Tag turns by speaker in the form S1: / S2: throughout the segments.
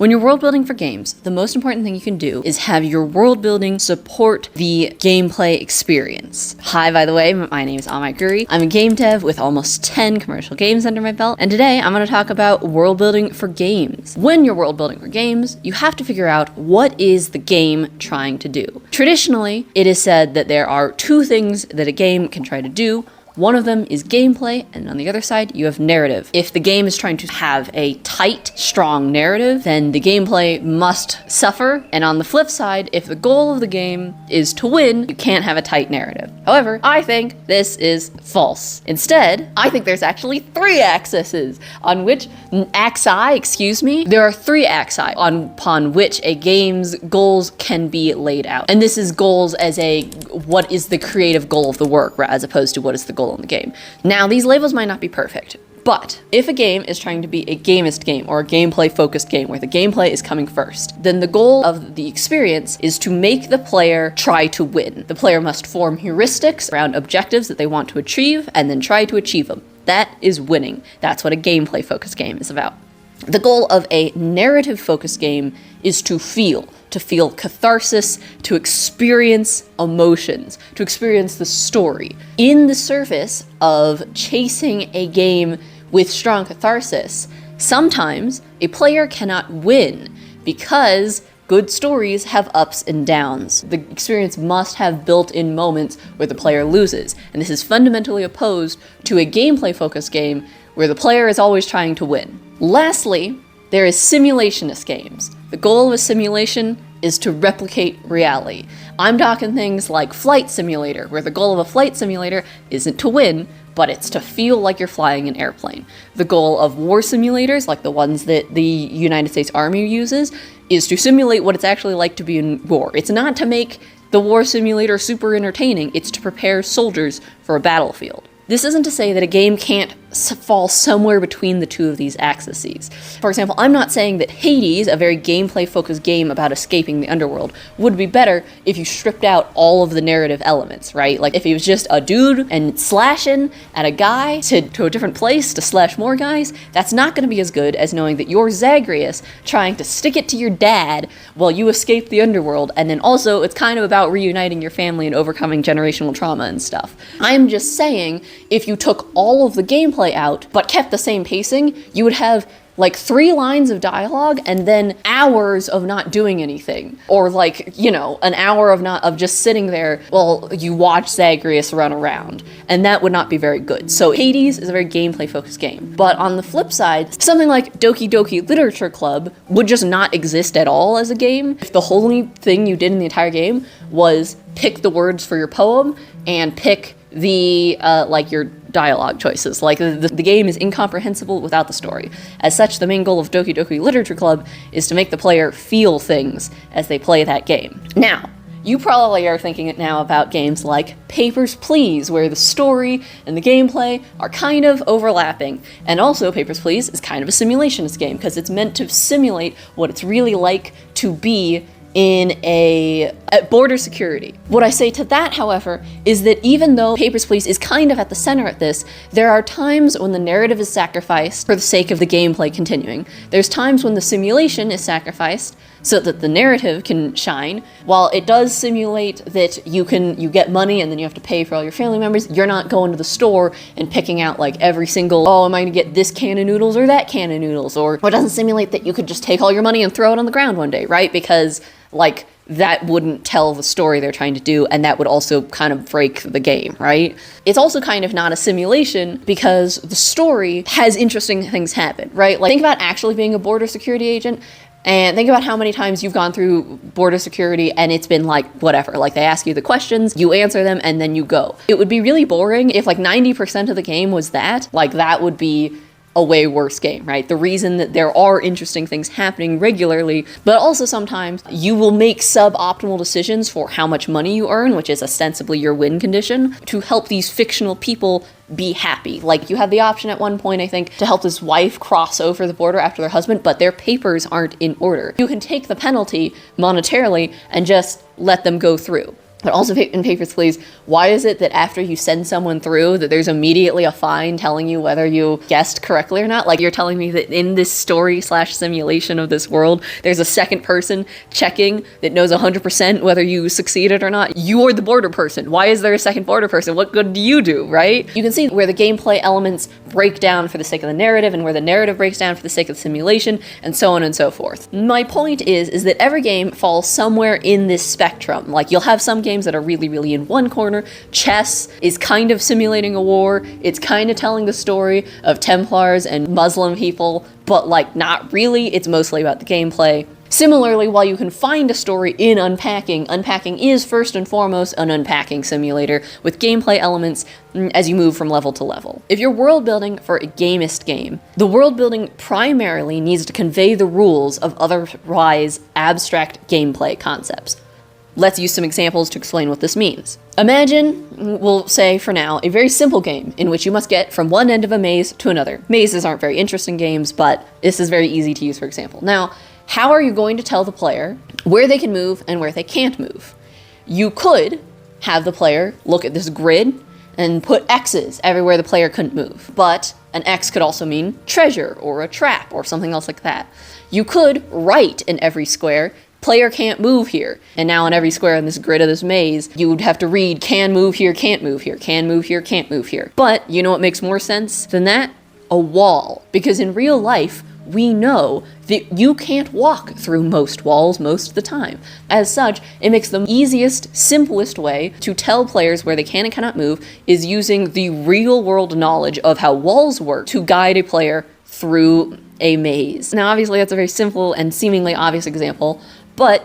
S1: When you're world building for games, the most important thing you can do is have your world building support the gameplay experience. Hi, by the way, my name is Amaiguri. I'm a game dev with almost 10 commercial games under my belt, and today I'm going to talk about world building for games. When you're world building for games, you have to figure out what is the game trying to do. Traditionally, it is said that there are two things that a game can try to do. One of them is gameplay, and on the other side, you have narrative. If the game is trying to have a tight, strong narrative, then the gameplay must suffer. And on the flip side, if the goal of the game is to win, you can't have a tight narrative. However, I think this is false. Instead, I think there's actually three axes on which, there are three axes upon which a game's goals can be laid out. And this is goals as what is the creative goal of the work, as opposed to what is the goal in the game. Now, these labels might not be perfect, but if a game is trying to be a gamist game or a gameplay focused game where the gameplay is coming first, then the goal of the experience is to make the player try to win. The player must form heuristics around objectives that they want to achieve and then try to achieve them. That is winning. That's what a gameplay focused game is about. The goal of a narrative focused game is to feel catharsis, to experience emotions, to experience the story. In the service of chasing a game with strong catharsis, sometimes a player cannot win because good stories have ups and downs. The experience must have built-in moments where the player loses, and this is fundamentally opposed to a gameplay-focused game where the player is always trying to win. Lastly, there is simulationist games. The goal of a simulation is to replicate reality. I'm talking things like Flight Simulator, where the goal of a flight simulator isn't to win, but it's to feel like you're flying an airplane. The goal of war simulators, like the ones that the United States Army uses, is to simulate what it's actually like to be in war. It's not to make the war simulator super entertaining, it's to prepare soldiers for a battlefield. This isn't to say that a game can't fall somewhere between the two of these axes. For example, I'm not saying that Hades, a very gameplay-focused game about escaping the underworld, would be better if you stripped out all of the narrative elements, right? Like if he was just a dude and slashing at a guy to a different place to slash more guys, that's not going to be as good as knowing that you're Zagreus trying to stick it to your dad while you escape the underworld, and then also it's kind of about reuniting your family and overcoming generational trauma and stuff. I'm just saying, if you took all of the gameplay out, but kept the same pacing, you would have like 3 lines of dialogue and then hours of not doing anything. Or like, an hour of just sitting there while you watch Zagreus run around. And that would not be very good. So Hades is a very gameplay focused game. But on the flip side, something like Doki Doki Literature Club would just not exist at all as a game if the only thing you did in the entire game was pick the words for your poem and pick the your dialogue choices. Like the game is incomprehensible without the story. As such, the main goal of Doki Doki Literature Club is to make the player feel things as they play that game. Now, you probably are thinking it now about games like Papers, Please, where the story and the gameplay are kind of overlapping. And also, Papers, Please is kind of a simulationist game because it's meant to simulate what it's really like to be in at border security. What I say to that, however, is that even though Papers, Please is kind of at the center of this, there are times when the narrative is sacrificed for the sake of the gameplay continuing. There's times when the simulation is sacrificed so that the narrative can shine. While it does simulate that you get money and then you have to pay for all your family members, you're not going to the store and picking out like every single, am I gonna get this can of noodles or that can of noodles? Or it doesn't simulate that you could just take all your money and throw it on the ground one day, right? Because that wouldn't tell the story they're trying to do, and that would also kind of break the game, right? It's also kind of not a simulation because the story has interesting things happen, right? Like, think about actually being a border security agent, and think about how many times you've gone through border security and it's been like, whatever, like they ask you the questions, you answer them, and then you go. It would be really boring if like 90% of the game was that. Like, that would be a way worse game, right? The reason that there are interesting things happening regularly, but also sometimes you will make suboptimal decisions for how much money you earn, which is ostensibly your win condition, to help these fictional people be happy. Like, you have the option at one point, I think, to help this wife cross over the border after their husband, but their papers aren't in order. You can take the penalty monetarily and just let them go through. But also in Papers, Please, why is it that after you send someone through that there's immediately a fine telling you whether you guessed correctly or not? Like, you're telling me that in this story / simulation of this world, there's a second person checking that knows 100% whether you succeeded or not? You're the border person. Why is there a second border person? What good do you do, right? You can see where the gameplay elements break down for the sake of the narrative and where the narrative breaks down for the sake of the simulation, and so on and so forth. My point is that every game falls somewhere in this spectrum. Like, you'll have some games that are really, really in one corner. Chess is kind of simulating a war. It's kind of telling the story of Templars and Muslim people, but like not really. It's mostly about the gameplay. Similarly, while you can find a story in unpacking, unpacking is first and foremost an unpacking simulator with gameplay elements as you move from level to level. If you're world building for a gamist game, the world building primarily needs to convey the rules of otherwise abstract gameplay concepts. Let's use some examples to explain what this means. Imagine, we'll say for now, a very simple game in which you must get from one end of a maze to another. Mazes aren't very interesting games, but this is very easy to use for example. Now, how are you going to tell the player where they can move and where they can't move? You could have the player look at this grid and put X's everywhere the player couldn't move, but an X could also mean treasure or a trap or something else like that. You could write in every square, player can't move here. And now on every square in this grid of this maze, you would have to read can move here, can't move here, can move here, can't move here. But you know what makes more sense than that? A wall. Because in real life, we know that you can't walk through most walls most of the time. As such, it makes the easiest, simplest way to tell players where they can and cannot move is using the real world knowledge of how walls work to guide a player through a maze. Now, obviously, that's a very simple and seemingly obvious example, but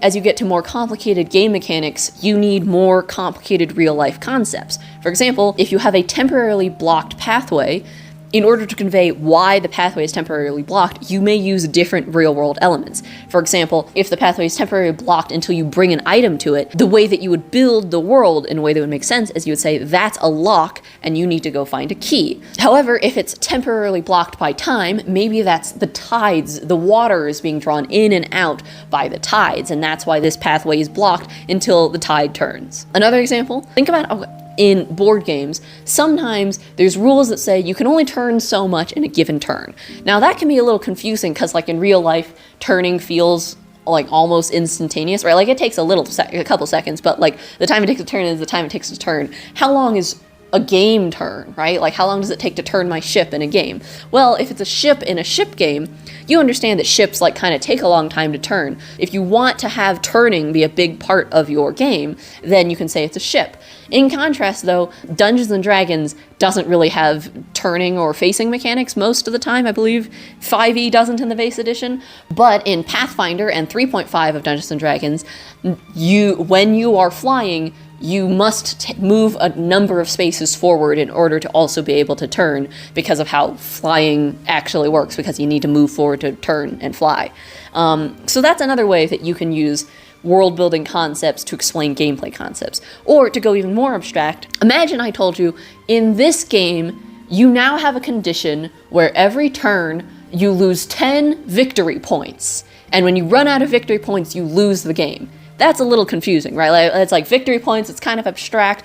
S1: as you get to more complicated game mechanics, you need more complicated real-life concepts. For example, if you have a temporarily blocked pathway, in order to convey why the pathway is temporarily blocked, you may use different real-world elements. For example, if the pathway is temporarily blocked until you bring an item to it, the way that you would build the world in a way that would make sense is you would say, that's a lock, and you need to go find a key. However, if it's temporarily blocked by time, maybe that's the tides, the water is being drawn in and out by the tides, and that's why this pathway is blocked until the tide turns. Another example, think about in board games, sometimes there's rules that say you can only turn so much in a given turn. Now that can be a little confusing because like in real life, turning feels like almost instantaneous, right? Like it takes a couple seconds, but like the time it takes to turn is the time it takes to turn. How long is a game turn, right? Like how long does it take to turn my ship in a game? Well, if it's a ship in a ship game, you understand that ships like kind of take a long time to turn. If you want to have turning be a big part of your game, then you can say it's a ship. In contrast though, Dungeons & Dragons doesn't really have turning or facing mechanics most of the time. I believe 5e doesn't in the base edition, but in Pathfinder and 3.5 of Dungeons & Dragons, when you are flying, you must move a number of spaces forward in order to also be able to turn because of how flying actually works, because you need to move forward to turn and fly. So that's another way that you can use world building concepts to explain gameplay concepts. Or to go even more abstract, imagine I told you, in this game, you now have a condition where every turn you lose 10 victory points. And when you run out of victory points, you lose the game. That's a little confusing, right? Like, it's like victory points, it's kind of abstract.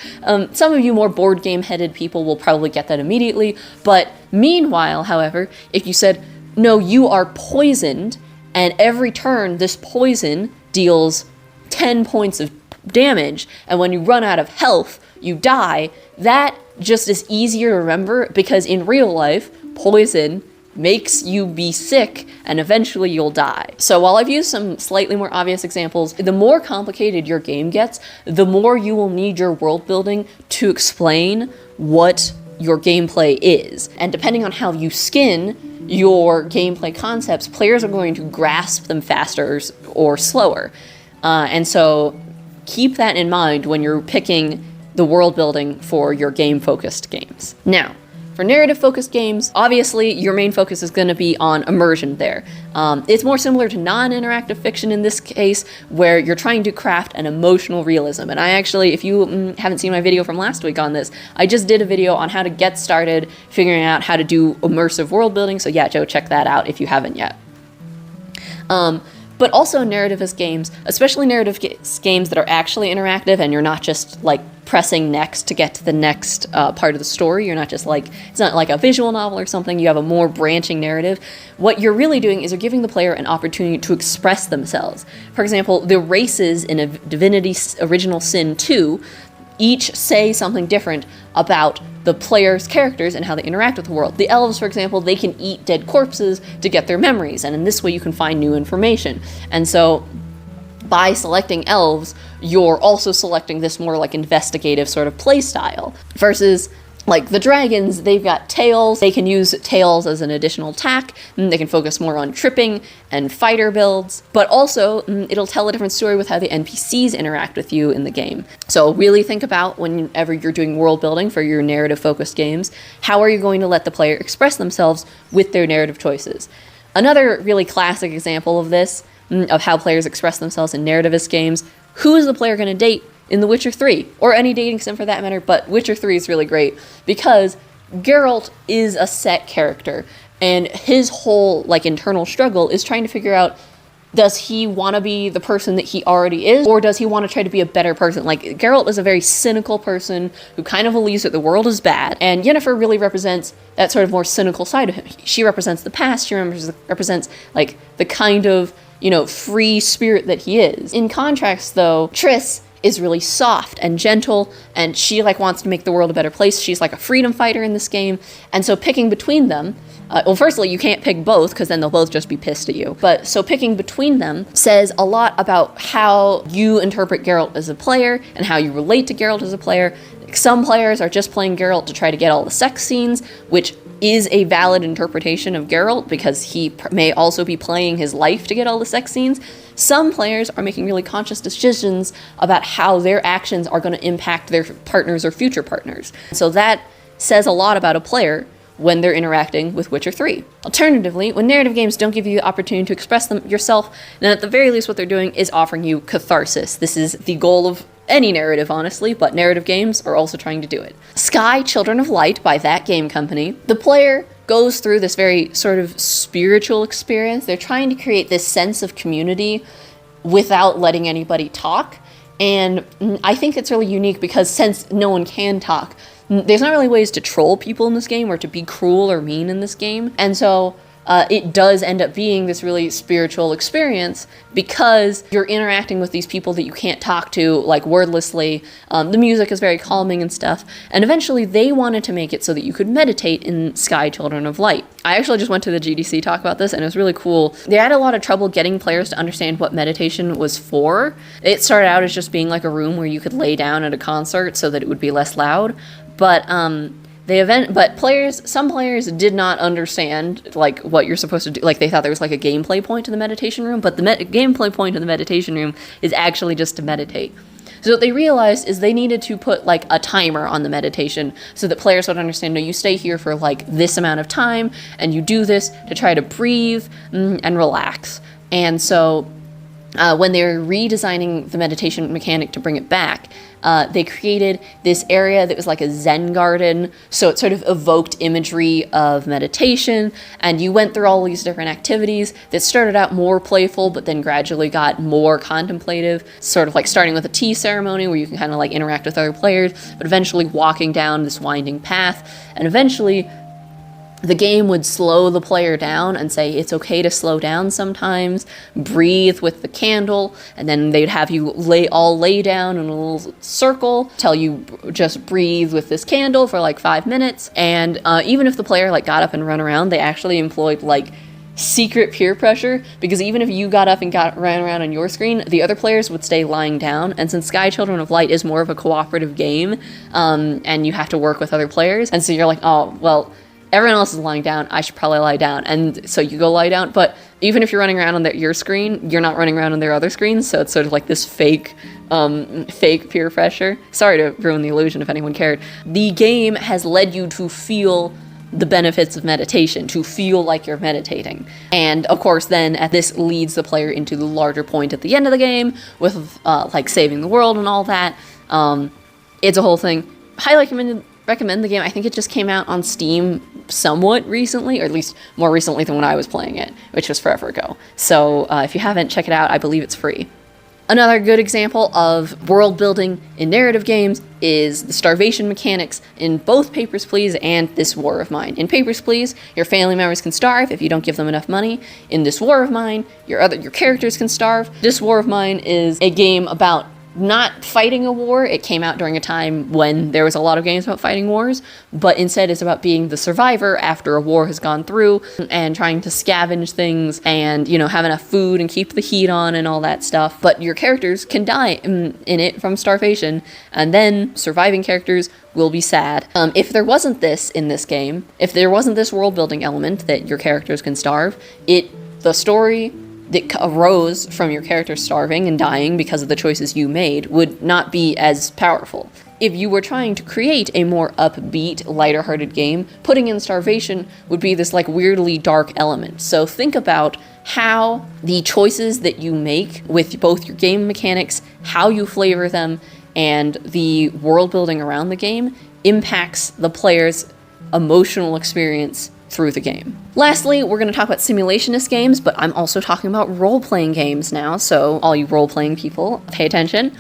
S1: Some of you more board game headed people will probably get that immediately. But meanwhile, however, if you said, no, you are poisoned, and every turn this poison deals 10 points of damage, and when you run out of health, you die, that just is easier to remember because in real life, poison makes you be sick and eventually you'll die. So while I've used some slightly more obvious examples, the more complicated your game gets, the more you will need your world building to explain what your gameplay is. And depending on how you skin your gameplay concepts, players are going to grasp them faster or slower. And so keep that in mind when you're picking the world building for your game-focused games. Now, for narrative-focused games, obviously your main focus is going to be on immersion there. It's more similar to non-interactive fiction in this case, where you're trying to craft an emotional realism. And I actually, if you haven't seen my video from last week on this, I just did a video on how to get started figuring out how to do immersive world building. So yeah, Joe, check that out if you haven't yet. But also narrativist games, especially games that are actually interactive and you're not just like pressing next to get to the next part of the story. You're not just like, it's not like a visual novel or something. You have a more branching narrative. What you're really doing is you're giving the player an opportunity to express themselves. For example, the races in a Divinity Original Sin 2 each say something different about the player's characters and how they interact with the world. The elves, for example, they can eat dead corpses to get their memories, and in this way you can find new information. And so by selecting elves, you're also selecting this more like investigative sort of play style. Versus like the dragons, they've got tails. They can use tails as an additional attack. They can focus more on tripping and fighter builds, but also it'll tell a different story with how the NPCs interact with you in the game. So really think about whenever you're doing world building for your narrative focused games, how are you going to let the player express themselves with their narrative choices? Another really classic example of this, of how players express themselves in narrativist games, who is the player going to date in The Witcher 3, or any dating sim for that matter, but Witcher 3 is really great because Geralt is a set character, and his whole like internal struggle is trying to figure out, does he want to be the person that he already is, or does he want to try to be a better person? Like, Geralt is a very cynical person who kind of believes that the world is bad, and Yennefer really represents that sort of more cynical side of him. She represents the past, she represents like the kind of, free spirit that he is. In contrast, though, Triss is really soft and gentle, and she like wants to make the world a better place. She's like a freedom fighter in this game, and so picking between them, well, firstly, you can't pick both because then they'll both just be pissed at you. But so picking between them says a lot about how you interpret Geralt as a player and how you relate to Geralt as a player. Some players are just playing Geralt to try to get all the sex scenes, which is a valid interpretation of Geralt because he may also be playing his life to get all the sex scenes. Some players are making really conscious decisions about how their actions are going to impact their partners or future partners. So that says a lot about a player when they're interacting with Witcher 3. Alternatively, when narrative games don't give you the opportunity to express them yourself, then at the very least what they're doing is offering you catharsis. This is the goal of any narrative, honestly, but narrative games are also trying to do it. Sky Children of Light by that game company, the player goes through this very sort of spiritual experience. They're trying to create this sense of community without letting anybody talk. And I think it's really unique because since no one can talk, there's not really ways to troll people in this game or to be cruel or mean in this game. And so it does end up being this really spiritual experience because you're interacting with these people that you can't talk to, like, wordlessly. The music is very calming and stuff. And eventually they wanted to make it so that you could meditate in Sky Children of Light. I actually just went to the GDC talk about this, and it was really cool. They had a lot of trouble getting players to understand what meditation was for. It started out as just being like a room where you could lay down at a concert so that it would be less loud. But some players did not understand like what you're supposed to do. Like, they thought there was like a gameplay point to the meditation room, but the gameplay point in the meditation room is actually just to meditate. So what they realized is they needed to put like a timer on the meditation so that players would understand, no, you stay here for like this amount of time and you do this to try to breathe and relax. And so when they were redesigning the meditation mechanic to bring it back, they created this area that was like a Zen garden, so it sort of evoked imagery of meditation, and you went through all these different activities that started out more playful, but then gradually got more contemplative, sort of like starting with a tea ceremony where you can kind of like interact with other players, but eventually walking down this winding path, and eventually the game would slow the player down and say it's okay to slow down sometimes, breathe with the candle, and then they'd have you lay down in a little circle, tell you just breathe with this candle for like 5 minutes. And even if the player like got up and run around, they actually employed like secret peer pressure, because even if you got up and ran around on your screen, the other players would stay lying down. And since Sky Children of Light is more of a cooperative game, and you have to work with other players, and so you're like, oh, well, everyone else is lying down, I should probably lie down. And so you go lie down, but even if you're running around on your screen, you're not running around on their other screens, so it's sort of like this fake peer pressure. Sorry to ruin the illusion if anyone cared. The game has led you to feel the benefits of meditation, to feel like you're meditating. And of course then this leads the player into the larger point at the end of the game with like saving the world and all that. It's a whole thing. Highly recommend the game. I think it just came out on Steam somewhat recently, or at least more recently than when I was playing it, which was forever ago. So if you haven't, check it out. I believe it's free. Another good example of world building in narrative games is the starvation mechanics in both Papers, Please and This War of Mine. In Papers, Please, your family members can starve if you don't give them enough money. In This War of Mine, your characters can starve. This War of Mine is a game about not fighting a war. It came out during a time when there was a lot of games about fighting wars, but instead it's about being the survivor after a war has gone through and trying to scavenge things and, have enough food and keep the heat on and all that stuff. But your characters can die in it from starvation, and then surviving characters will be sad. If there wasn't this in this game, if there wasn't this world building element that your characters can starve, the story that arose from your character starving and dying because of the choices you made would not be as powerful. If you were trying to create a more upbeat, lighter-hearted game, putting in starvation would be this weirdly dark element. So think about how the choices that you make with both your game mechanics, how you flavor them, and the world building around the game impacts the player's emotional experience through the game. Lastly, we're going to talk about simulationist games, but I'm also talking about role-playing games now, so all you role-playing people, pay attention.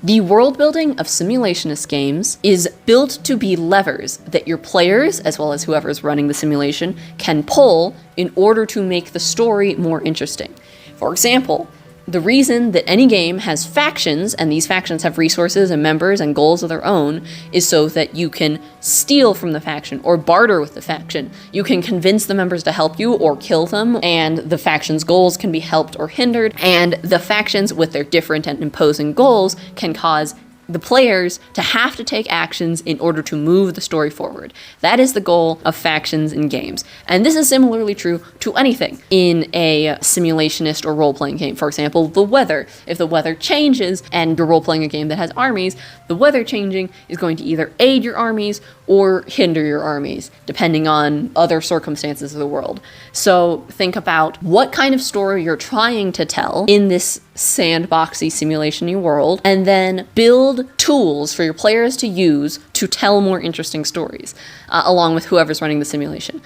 S1: The world building of simulationist games is built to be levers that your players, as well as whoever's running the simulation, can pull in order to make the story more interesting. For example, the reason that any game has factions, and these factions have resources and members and goals of their own, is so that you can steal from the faction or barter with the faction. You can convince the members to help you or kill them, and the faction's goals can be helped or hindered, and the factions with their different and imposing goals can cause the players to have to take actions in order to move the story forward. That is the goal of factions in games. And this is similarly true to anything in a simulationist or role-playing game. For example, the weather. If the weather changes and you're role-playing a game that has armies, the weather changing is going to either aid your armies or hinder your armies, depending on other circumstances of the world. So think about what kind of story you're trying to tell in this sandboxy simulation-y world, and then build tools for your players to use to tell more interesting stories, along with whoever's running the simulation.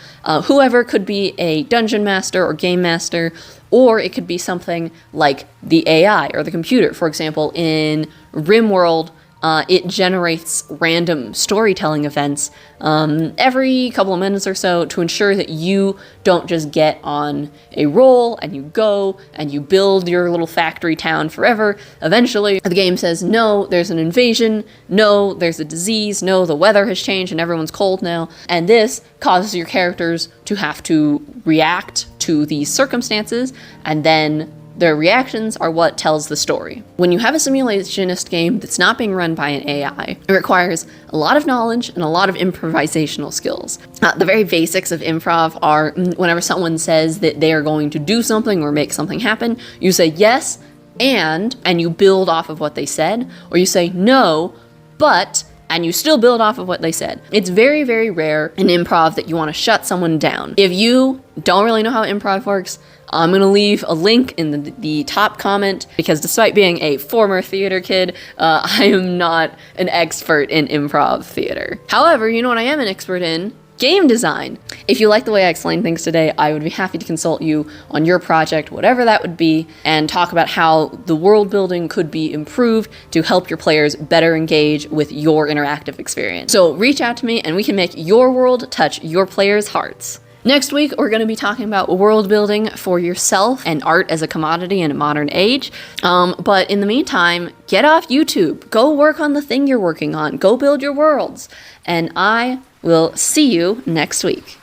S1: Whoever could be a dungeon master or game master, or it could be something like the AI or the computer. For example, in RimWorld, it generates random storytelling events every couple of minutes or so to ensure that you don't just get on a roll and you go and you build your little factory town forever. Eventually, the game says, no, there's an invasion, no, there's a disease, no, the weather has changed and everyone's cold now. And this causes your characters to have to react to these circumstances, and then their reactions are what tells the story. When you have a simulationist game that's not being run by an AI, it requires a lot of knowledge and a lot of improvisational skills. The very basics of improv are whenever someone says that they are going to do something or make something happen, you say yes, and you build off of what they said, or you say no, but, and you still build off of what they said. It's very, very rare in improv that you want to shut someone down. If you don't really know how improv works, I'm going to leave a link in the top comment, because despite being a former theater kid, I am not an expert in improv theater. However, you know what I am an expert in? Game design. If you like the way I explain things today, I would be happy to consult you on your project, whatever that would be, and talk about how the world building could be improved to help your players better engage with your interactive experience. So reach out to me and we can make your world touch your players' hearts. Next week, we're going to be talking about world building for yourself and art as a commodity in a modern age. But in the meantime, get off YouTube. Go work on the thing you're working on. Go build your worlds. And I will see you next week.